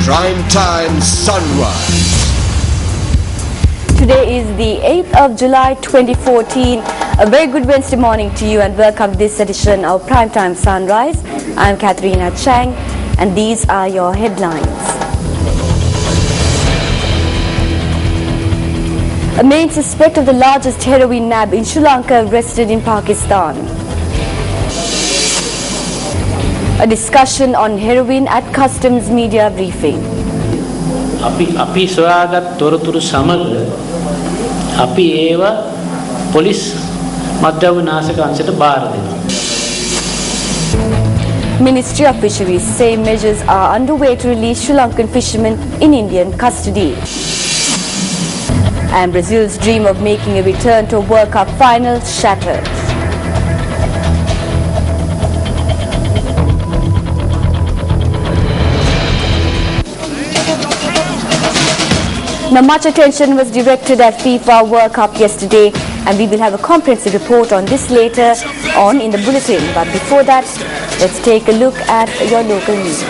Prime Time Sunrise. Today is the 8th of July 2014. A very good Wednesday morning to you and welcome to this edition of Primetime Sunrise. I'm Katharina Chang and these are your headlines. A main suspect of the largest heroin nab in Sri Lanka arrested in Pakistan. A discussion on heroin at customs media briefing. අපි සොයාගත් තොරතුරු සමග අපි ඒව police මත්ද්‍රව්‍ය නාශක අංශයට බාර දෙනවා. Ministry of Fisheries say measures are underway to release Sri Lankan fishermen in Indian custody. And Brazil's dream of making a return to a World Cup final shattered. Now, much attention was directed at FIFA World Cup yesterday, and we will have a comprehensive report on this later on in the bulletin. But before that, let's take a look at your local news.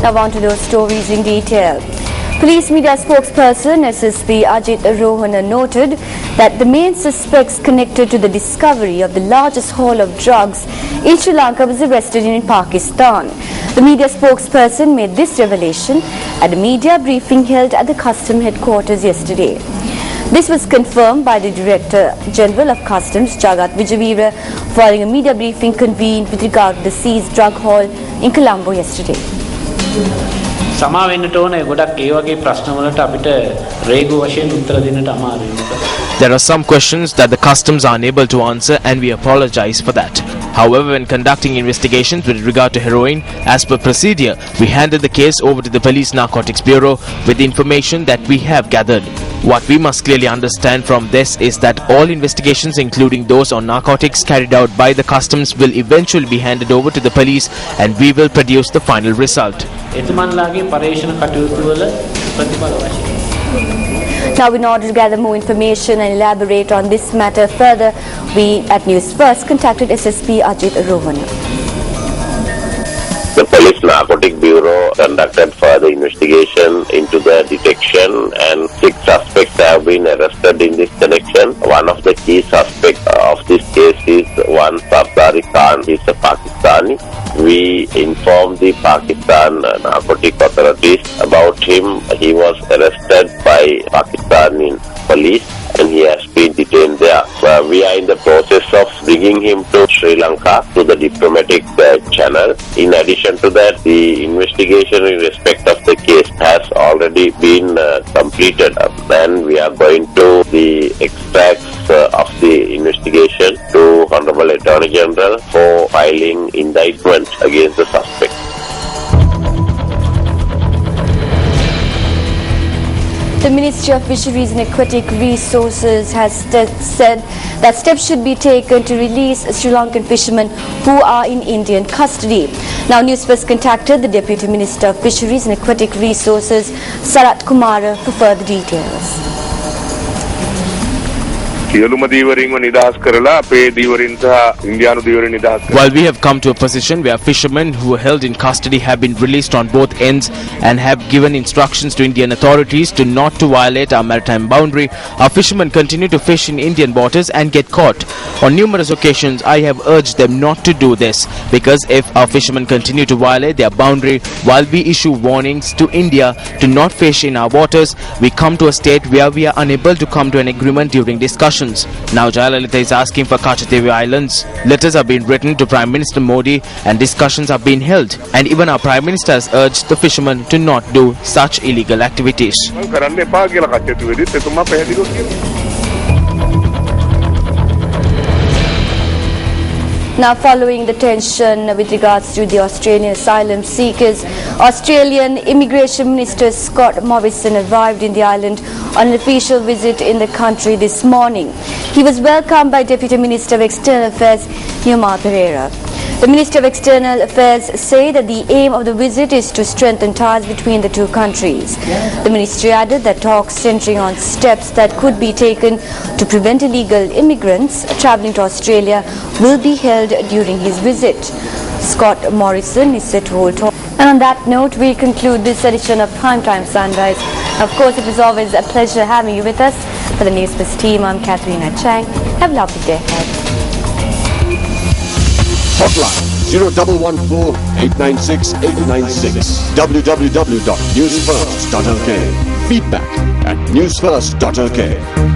Now on to those stories in detail. Police media spokesperson SSP Ajit Rohana noted that the main suspects connected to the discovery of the largest haul of drugs in Sri Lanka was arrested in Pakistan. The media spokesperson made this revelation at a media briefing held at the Customs headquarters yesterday. This was confirmed by the Director General of Customs, Jagat Vijayveera, following a media briefing convened with regard to the seized drug haul in Colombo yesterday. සමා වෙන්නට ඕනේ ගොඩක් ඒ වගේ ප්‍රශ්න වලට අපිට රේගු වශයෙන් උත්තර දෙන්නට අමාරුයි. There are some questions that the customs are unable to answer and we apologize for that. However, when conducting investigations with regard to heroin, as per procedure, we handed the case over to the Police Narcotics Bureau with the information that we have gathered. What we must clearly understand from this is that all investigations, including those on narcotics carried out by the customs, will eventually be handed over to the police and we will produce the final result. එතුමන්ලාගේ පරීක්ෂණ කටයුතු වල ප්‍රතිඵල වශයෙන්. Now, in order to gather more information and elaborate on this matter further, we at Newsfirst contacted SSP Ajit Rohana. The Police Narcotic Bureau conducted further investigation into the detection and 6 suspects have been arrested in this connection. One of the key suspects of this case is one Safdari Khan. He is a Pakistani. We informed the Pakistan narcotic authorities about him. He was arrested by Pakistani police and he has been detained there. We are in the process of bringing him to Sri Lanka to the diplomatic channel. In addition to that, the investigation in respect of the case has already been completed and we are going to the extracts of the investigation to Honorable Attorney General for filing indictment against the suspect. The Ministry of Fisheries and Aquatic Resources has said that steps should be taken to release Sri Lankan fishermen who are in Indian custody. Now, Newsfirst contacted the Deputy Minister of Fisheries and Aquatic Resources, Sarat Kumara, for further details. While we have come to a position where fishermen who were held in custody have been released on both ends and have given instructions to Indian authorities to not to violate our maritime boundary, our fishermen continue to fish in Indian waters and get caught. On numerous occasions, I have urged them not to do this because if our fishermen continue to violate their boundary while we issue warnings to India to not fish in our waters, we come to a state where we are unable to come to an agreement during discussions. Now Jayalalitha is asking for Kachatevi Islands. Letters have been written to Prime Minister Modi and discussions have been held. And even our Prime Minister has urged the fishermen to not do such illegal activities. Now, following the tension with regards to the Australian asylum seekers, Australian Immigration Minister Scott Morrison arrived in the island on an official visit in the country this morning. He was welcomed by Deputy Minister of External Affairs, Yuma Pereira. The Ministry of External Affairs say that the aim of the visit is to strengthen ties between the two countries. The ministry added that talks centering on steps that could be taken to prevent illegal immigrants travelling to Australia will be held during his visit. Scott Morrison is set to hold talk. And on that note, we conclude this edition of Primetime Sunrise. Of course, it was always a pleasure having you with us. For the Newsfirst team, I'm Katharina Chang. Have a lovely day ahead. Hotline 0114 896 896. www.newsfirst.lk. Feedback at newsfirst.lk.